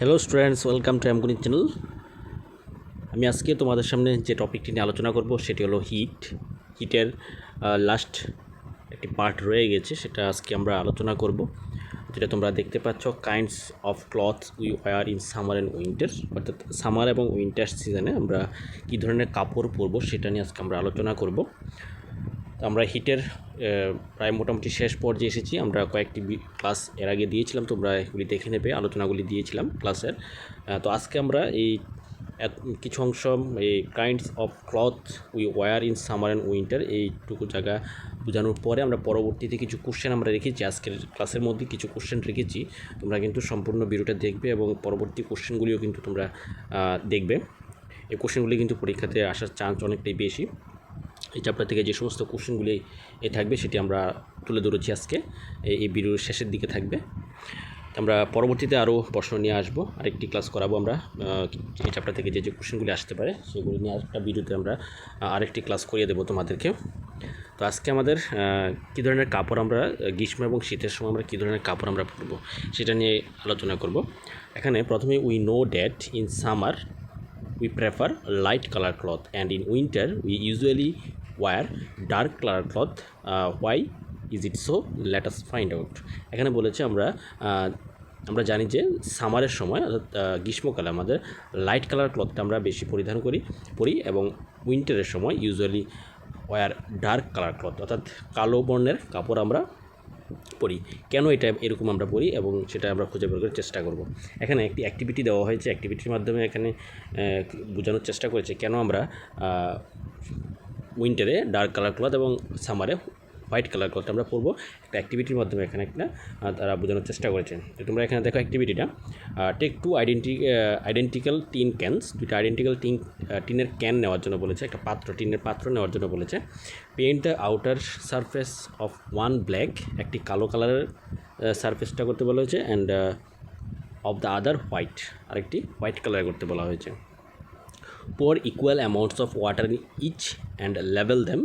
Hello students, welcome to Emkuni channel. আমি আজকে তোমাদের সামনে যে টপিকটি নিয়ে আলোচনা করব সেটি হলো হিটের লাস্ট একটি পার্ট রয়ে গেছে, সেটা আজকে আমরা আলোচনা করব। যেটা তোমরা দেখতে পাচ্ছ, kinds of cloth we were in summer and winter, অর্থাৎ সামার এবং উইন্টার সিজনে আমরা কী ধরনের কাপড় পরবো সেটা নিয়ে আজকে আমরা আলোচনা করব। আমরা হিটের প্রায় মোটামুটি শেষ পর্যায়ে এসেছি। আমরা কয়েকটি ক্লাস এর আগে দিয়েছিলাম, তোমরা এগুলি দেখে নেবে, আলোচনাগুলি দিয়েছিলাম ক্লাসের। তো আজকে আমরা এই কিছু অংশ, এই kinds of cloth we were in summer and winter, এইটুকু জায়গা বোঝানোর পরে আমরা পরবর্তীতে কিছু কোশ্চেন আমরা রেখেছি। আজকের ক্লাসের মধ্যে কিছু কোশ্চেন রেখেছি, তোমরা কিন্তু সম্পূর্ণ ভিডিওটা দেখবে এবং পরবর্তী কোশ্চেনগুলিও কিন্তু তোমরা দেখবে। এই কোশ্চেনগুলি কিন্তু পরীক্ষাতে আসার চান্স অনেকটাই বেশি। এই চ্যাপ্টার থেকে যে সমস্ত কোশ্চেনগুলি থাকবে সেটি আমরা তুলে ধরেছি আজকে, এই ভিডিওর শেষের দিকে থাকবে। আমরা পরবর্তীতে আরও প্রশ্ন নিয়ে আসবো, আরেকটি ক্লাস করাবো আমরা এই চ্যাপ্টার থেকে যে কোশ্চেনগুলি আসতে পারে সেগুলি নিয়ে আরেকটা ভিডিওতে আমরা আরেকটি ক্লাস করিয়ে দেবো তোমাদেরকে। তো আজকে আমাদের কী ধরনের কাপড় আমরা গ্রীষ্ম এবং শীতের সময় আমরা কী ধরনের কাপড় আমরা পরবো সেটা নিয়ে আলোচনা করব। এখানে প্রথমে we know that in summer we prefer light color cloth and in winter we usually wear dark color cloth. Why is it so? Let us find out. এখানে বলেছে আমরা জানি যে সামারের সময় অর্থাৎ গ্রীষ্মকালে আমাদের লাইট কালার ক্লথটা আমরা বেশি পরিধান পরি এবং উইন্টারের সময় usually wear dark colour cloth অর্থাৎ কালো বর্ণের কাপড় আমরা পড়ি। কেন এটা এরকম আমরা পড়ি এবং সেটা আমরা খুঁজে বের করার চেষ্টা করব। এখানে একটি অ্যাক্টিভিটি দেওয়া হয়েছে, অ্যাক্টিভিটির মাধ্যমে এখানে বোঝানোর চেষ্টা করেছে কেন আমরা উইন্টারে ডার্ক কালার ক্লথ এবং সামারে হোয়াইট কালার ক্লথ আমরা পরবো। একটা অ্যাক্টিভিটির মাধ্যমে এখানে একটা তারা বোঝানোর চেষ্টা করেছেন। তো তোমরা এখানে দেখো অ্যাক্টিভিটিটা, take two identical tin cans, দুইটা আইডেন্টিক্যাল টিনের ক্যান নেওয়ার জন্য বলেছে, একটা টিনের পাত্র নেওয়ার জন্য বলেছে। Paint the outer surface of one black, একটি কালো কালারের সারফেসটা করতে বলা হয়েছে, and of the other white, আরেকটি হোয়াইট কালার করতে বলা হয়েছে। pour equal amounts of water in each and level them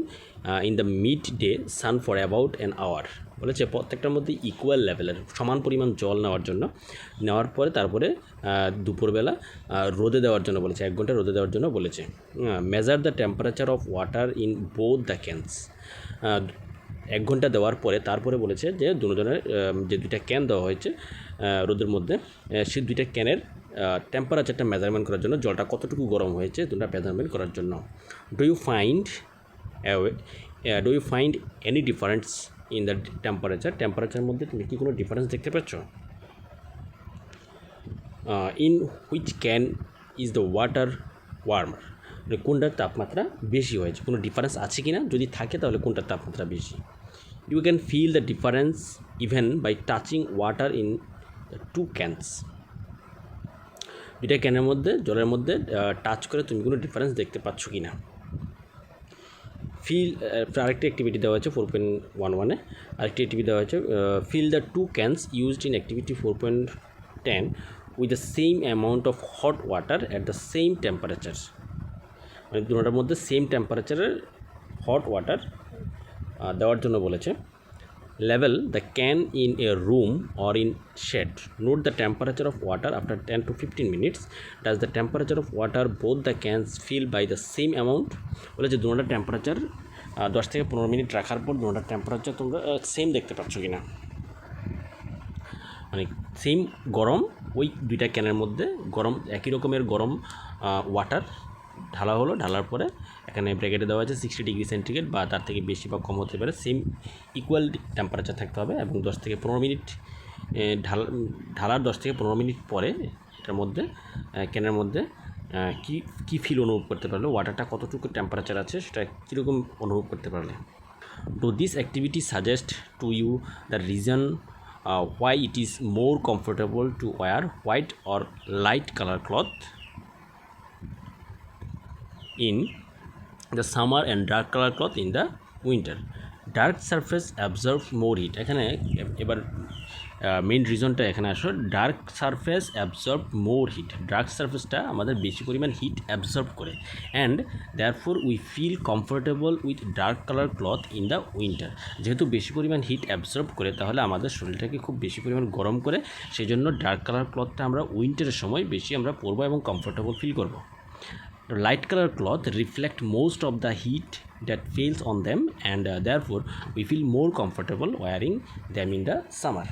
in the midday sun for about an hour. বলেছে প্রত্যেকটার মধ্যে ইকুয়াল লেভেলের সমান পরিমাণ জল নেওয়ার পরে তারপরে দুপুরবেলা রোদে দেওয়ার জন্য বলেছে, 1 ঘন্টা রোদে দেওয়ার জন্য বলেছে। Measure the temperature of water in both the cans, 1 ঘন্টা দেওয়ার পরে তারপরে বলেছে যে দুজনের যে দুইটা ক্যান দেওয়া হয়েছে রোদের মধ্যে, সেই দুইটা ক্যানের টেম্পারেচারটা মেজারমেন্ট করার জন্য, জলটা কতটুকু গরম হয়েছে দুটা মেজারমেন্ট করার জন্য। Do you find any difference in the টেম্পারেচারের মধ্যে তুমি কি কোনো ডিফারেন্স দেখতে পাচ্ছ? In which can is the water warmer, কোনটার তাপমাত্রা বেশি হয়েছে, কোনো ডিফারেন্স আছে কি না, যদি থাকে তাহলে কোনটার তাপমাত্রা বেশি। You can feel the difference even by touching water in two cans, দুইটা ক্যানের মধ্যে জলের মধ্যে টাচ করে তুমি কোনো ডিফারেন্স দেখতে পাচ্ছ কি না। আরেকটি অ্যাক্টিভিটি দেওয়া হয়েছে 4.11-এ, আরেকটি অ্যাক্টিভিটি দেওয়া হয়েছে, fill the two cans used in activity 4.10 with the same amount of hot water at the same temperature, মানে দুটোটার মধ্যে সেম টেম্পারেচারের হট ওয়াটার দেওয়ার জন্য বলেছে। Level the can in a room or in shed. Note the temperature of water after 10 to 15 minutes. Does the temperature of water both the cans fill by the same amount? বলে যে দুটোটা temperature 10 থেকে 15 minute রাখার পর দুটোটা temperature তোমরা same দেখতে পাচ্ছ কি না, মানে সেম গরম ওই দুইটা ক্যানের মধ্যে গরম, একই রকমের গরম ওয়াটার ঢালা হলো, ঢালার পরে এখানে ব্র্যাকেটে দেওয়া আছে 60 ডিগ্রি সেন্টিগ্রেড বা তার থেকে বেশি বা কম হতে পারে, সেম ইকুয়াল টেম্পারেচার থাকতে হবে এবং 10 থেকে 15 মিনিট ঢালার 10 থেকে 15 মিনিট পরে এটার মধ্যে ক্যানের মধ্যে কী ফিল অনুভব করতে পারলে, ওয়াটারটা কতটুকু টেম্পারেচার আছে সেটা কীরকম অনুভব করতে পারলে। Do this activity suggest to you the reason why it is more comfortable to wear white or light color cloth in the summer and dark color cloth in the winter. Dark surface absorbs more heat. এখানে এবার main রিজনটা এখানে আসো, dark surface absorb more heat. Dark সারফেসটা আমাদের বেশি পরিমাণ heat absorb করে, and therefore we feel comfortable with dark colour cloth in the winter. যেহেতু বেশি পরিমাণ হিট অ্যাবজর্ব করে, তাহলে আমাদের শরীরটাকে খুব বেশি পরিমাণ গরম করে, সেই জন্য ডার্ক কালার ক্লথটা আমরা উইন্টারের সময় বেশি আমরা পরবো এবং কমফোর্টেবল ফিল করবো। Light color cloth reflect most of the heat that falls on them, and therefore we feel more comfortable wearing them in the summer.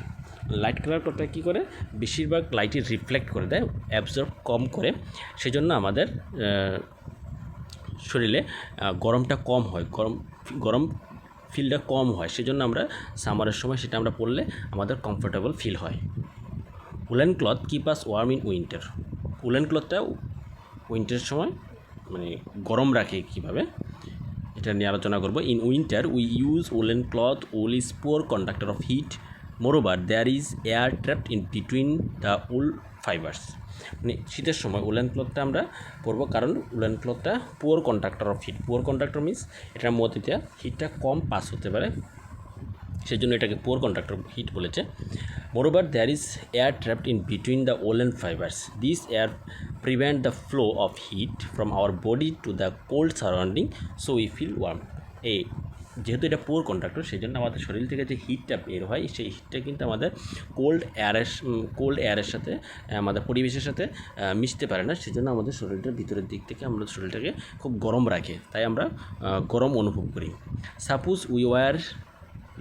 Light colour ক্লথটা কী করে, বেশিরভাগ লাইটই রিফ্লেক্ট করে দেয়, অ্যাবজর্ব কম করে, সেজন্য আমাদের শরীরে গরমটা কম হয়, গরম ফিলটা কম হয়, সেজন্য আমরা সামারের সময় সেটা আমরা পরলে আমাদের কমফোর্টেবল ফিল হয়। Woollen cloth keep us warm in winter. Woollen ক্লথটা উইন্টারের সময় মানে গরম রাখে কীভাবে, এটা নিয়ে আলোচনা করব। In winter we use woollen cloth, wool is poor conductor of heat, moreover there is air trapped in between the wool fibres. মানে শীতের সময় উলেন ক্লথটা আমরা পরবো, কারণ উলেন ক্লথটা poor conductor of heat. Poor conductor means এটার মধ্যে দিয়ে হিটটা কম পাস হতে পারে, সেই জন্য এটাকে পোর কন্ডাক্টর হিট বলেছে। Moreover there is air trapped in between the woollen fibres, this air prevent the flow of heat from our body to the cold surrounding, so we feel warm. যেহেতু এটা পোর conductor, সেই জন্য আমাদের শরীর থেকে যে হিটটা বের হয়, সেই হিটটা কিন্তু আমাদের কোল্ড এয়ারের সাথে, আমাদের পরিবেশের সাথে মিশতে পারে না, সেই জন্য আমাদের শরীরটার ভিতরের দিক থেকে আমাদের শরীরটাকে খুব গরম রাখে, তাই আমরা গরম অনুভব করি। Suppose we were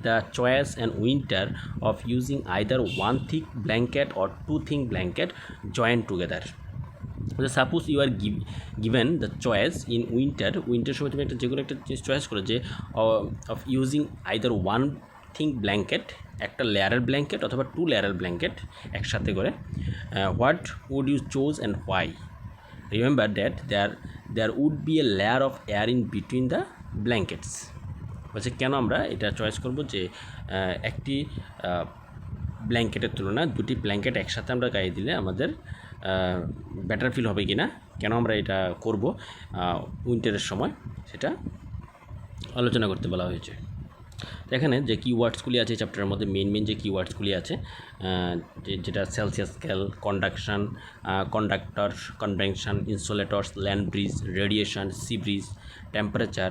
the choice in winter of using either one thick blanket or two thin blanket joined together. Suppose you are given the choice in winter সময় তুমি একটা যে কোনো একটা চয়েস করো যে of using either one thin blanket, একটা লেয়ারের ব্ল্যাঙ্কেট অথবা টু লেয়ারের ব্ল্যাঙ্কেট একসাথে করে, what would you choose and why? Remember that there would be a layer of air in between the blankets. বলছে কেন আমরা এটা চয়েস করব যে একটি ব্ল্যাঙ্কেটের তুলনায় দুটি ব্ল্যাঙ্কেট একসাথে আমরা গায়ে দিলে আমাদের বেটার ফিল হবে কি না, কেন আমরা এটা করব উইন্টারের সময়, সেটা আলোচনা করতে বলা হয়েছে। এখানে যে কিওয়ার্ডসগুলি আছে চ্যাপ্টারের মধ্যে, মেন যে কিওয়ার্ডসগুলি আছে, যেটা Celsius scale, conduction, conductor, convection, insulators, land bridge, radiation, sea bridge, temperature,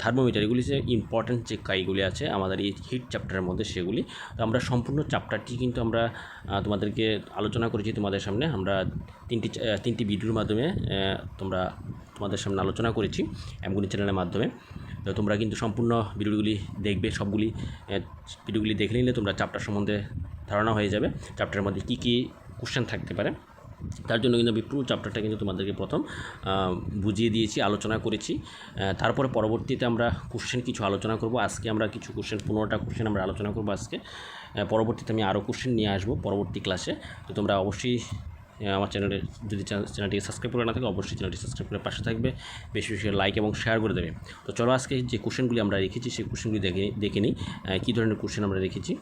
thermometer, এগুলি যে ইম্পর্ট্যান্ট যে কাইগুলি আছে আমাদের এই হিট চ্যাপ্টারের মধ্যে, সেগুলি তো আমরা সম্পূর্ণ চ্যাপ্টারটি কিন্তু আমরা তোমাদেরকে আলোচনা করেছি তোমাদের সামনে, আমরা তিনটি ভিডিওর মাধ্যমে তোমাদের সামনে আলোচনা করেছি এমগুলি চ্যানেলের মাধ্যমে। তো তোমরা কিন্তু সম্পূর্ণ ভিডিওগুলি দেখবে, সবগুলি ভিডিওগুলি দেখে নিলে তোমরা চ্যাপ্টার সম্বন্ধে ধারণা হয়ে যাবে, চ্যাপ্টারের মধ্যে কী কী কোশ্চেন থাকতে পারে। তার জন্য কিন্তু আমি পুরো চ্যাপ্টারটা কিন্তু তোমাদেরকে প্রথম বুঝিয়ে দিয়েছি, আলোচনা করেছি। তারপরে পরবর্তীতে আমরা কোশ্চেন কিছু আলোচনা করব। আজকে আমরা কিছু কোশ্চেন, 15টা কোশ্চেন আমরা আলোচনা করব আজকে। পরবর্তীতে আমি আরও কোশ্চেন নিয়ে আসবো পরবর্তী ক্লাসে। তো তোমরা অবশ্যই আমার চ্যানেলে যদি চ্যানেলটিকে সাবস্ক্রাইব করে না থাকে, অবশ্যই চ্যানেলটি সাবস্ক্রাইব করে পাশে থাকবে, বেশি বেশি লাইক এবং শেয়ার করে দেবে। তো চলো আজকে যে কোশ্চেনগুলি আমরা রেখেছি সেই কোশ্চেনগুলি দেখে নিই কী ধরনের কোশ্চেন আমরা রেখেছি।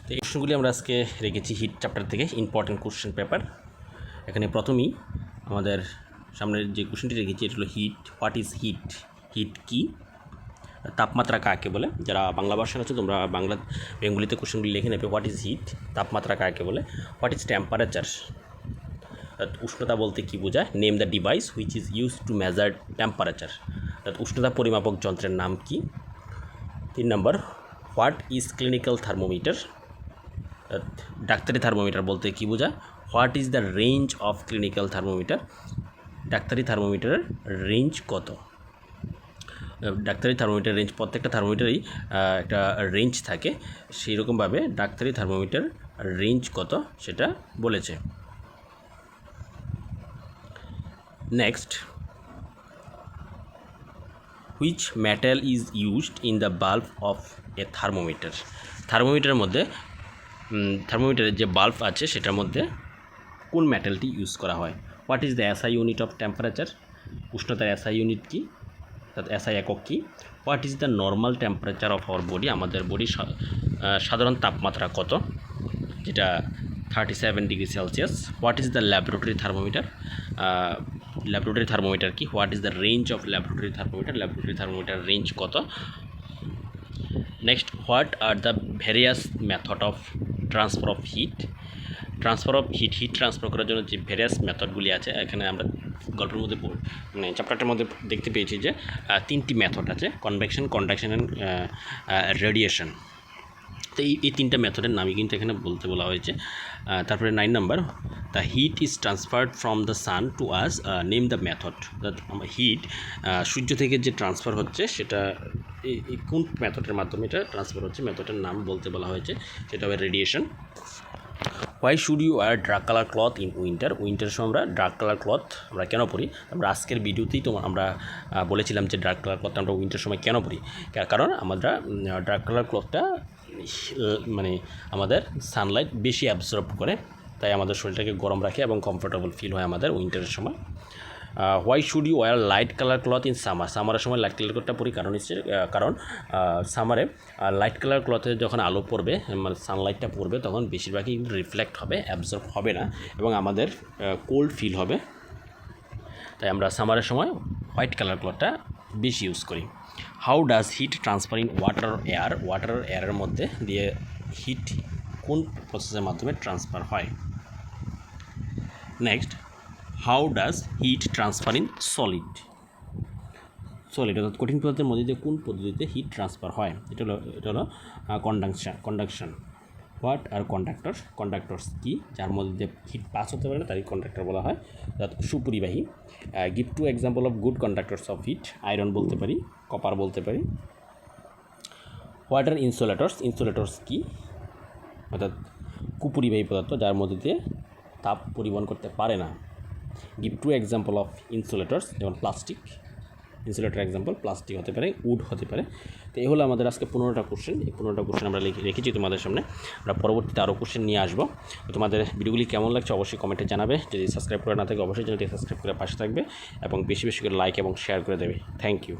তো এই কোশ্চেনগুলি আমরা আজকে রেখেছি হিট চ্যাপ্টার থেকে, ইম্পর্টেন্ট কোশ্চেন পেপার। এখানে প্রথমেই আমাদের সামনের যে কোশ্চেনটি রেখেছি এটা হলো heat. What is heat? Heat কি? তাপমাত্রা কাকে বলে? যারা বাংলা ভাষা আছে তোমরা বেঙ্গলিতে কোশ্চেনগুলি লিখে নেবে। What is heat? তাপমাত্রা কাকে বলে? What is temperature? উষ্ণতা বলতে কী বোঝায়? Name the device which is use to measure temperature. উষ্ণতা পরিমাপক যন্ত্রের নাম কি? 3 number, what is clinical thermometer? ডাক্তারি থার্মোমিটার বলতে কী বোঝায়? What is the range of clinical thermometer? ডাক্তারি থার্মোমিটারের রেঞ্জ কত? ডাক্তারি থার্মোমিটার রেঞ্জ, প্রত্যেকটা থার্মোমিটারই একটা রেঞ্জ থাকে, সেই রকমভাবে ডাক্তারি থার্মোমিটার রেঞ্জ কত সেটা বলেছে। Next, which metal is used in the bulb of a thermometer? থার্মোমিটারের মধ্যে থার্মোমিটারের যে বাল্ব আছে সেটার মধ্যে কোন মেটালটি ইউজ করা হয়? What is the SI unit of temperature? উষ্ণতার এসআই ইউনিট কি, এসআই একক কি? What is the normal temperature of our body? আমাদের বডির সাধারণ তাপমাত্রা কত, যেটা 37 degree Celsius. What is the laboratory thermometer? Laboratory thermometer কি? What is the range of laboratory thermometer? Laboratory thermometer range কত? Next, what are the various method of transfer of heat heat transfer করার জন্য যে various মেথডগুলি আছে, এখানে আমরা গল্পের মধ্যে মানে চ্যাপ্টারটার মধ্যে দেখতে পেয়েছি যে 3টি মেথড আছে, কনভেকশন, কন্ডাকশন অ্যান্ড রেডিয়েশন। তো এই 3টা মেথডের নামই কিন্তু এখানে বলতে বলা হয়েছে। তারপরে 9 number, the heat is transferred from the sun to us, name the method. Heat সূর্য থেকে যে ট্রান্সফার হচ্ছে সেটা এই কোন মেথডের মাধ্যমে এটা ট্রান্সফার হচ্ছে, মেথডের নাম বলতে বলা হয়েছে, সেটা হবে radiation. Why should you wear dark colour cloth in উইন্টারের সময় আমরা ডার্ক কালার ক্লথ আমরা কেন পরি? আমরা আজকের ভিডিওতেই তো আমরা বলেছিলাম যে ডার্ক কালার ক্লথটা আমরা উইন্টারের সময় কেন পরি। কারণ আমরা ডার্ক কালার ক্লথটা মানে আমাদের সানলাইট বেশি অ্যাবজর্ব করে, তাই আমাদের শরীরটাকে গরম রাখে এবং কমফোর্টেবল ফিল হয় আমাদের উইন্টারের সময়। Why should you wear light colour cloth in সামারের সময় লাইট কালার ক্লথটা পরি কারণ সামারে লাইট কালার ক্লথে যখন আলো পড়বে, মানে সানলাইটটা পড়বে, তখন বেশিরভাগই রিফ্লেক্ট হবে, অ্যাবজর্ব হবে না এবং আমাদের কোল্ড ফিল হবে, তাই আমরা সামারের সময় হোয়াইট কালার ক্লথটা বেশি ইউজ করি। How does heat transfer in water এয়ারের মধ্যে দিয়ে হিট কোন প্রসেসের মাধ্যমে ট্রান্সফার হয়? Next, how does heat transfer in solid অর্থাৎ কঠিন পদার্থের মধ্যে দিয়ে কোন পদ্ধতিতে হিট ট্রান্সফার হয়? এটা হলো কন্ডাকশন। হোয়াট আর কন্ডাক্টরস কি? যার মধ্যে দিয়ে হিট পাস হতে পারে না, তারই কন্ডাক্টর বলা হয়, অর্থাৎ সুপরিবাহী। Give 2 example of good conductors of heat. Iron বলতে পারি, কপার বলতে পারি। হোয়াট আর ইনসুলেটরস কি? অর্থাৎ কুপরিবাহী পদার্থ যার মধ্যে দিয়ে তাপ পরিবহন করতে পারে না। গিভ 2 এক্সাম্পল অফ ইনসুলেটরস, যেমন প্লাস্টিক, ইনসুলেটর এক্সাম্পল প্লাস্টিক হতে পারে, উড হতে পারে। তো এই হলো আমাদের আজকে 15টা কোশ্চেন। এই 15টা কোশ্চেন আমরা রেখেছি তোমাদের সামনে। আমরা পরবর্তীতে আরও কোশ্চেন নিয়ে আসবো। তো তোমাদের ভিডিওগুলি কেমন লাগছে অবশ্যই কমেন্টে জানাবে। যদি সাবস্ক্রাইব করে না থাকে অবশ্যই চ্যানেলটি সাবস্ক্রাইব করে পাশে থাকবে এবং বেশি বেশি করে লাইক এবং শেয়ার করে দেবে। Thank you.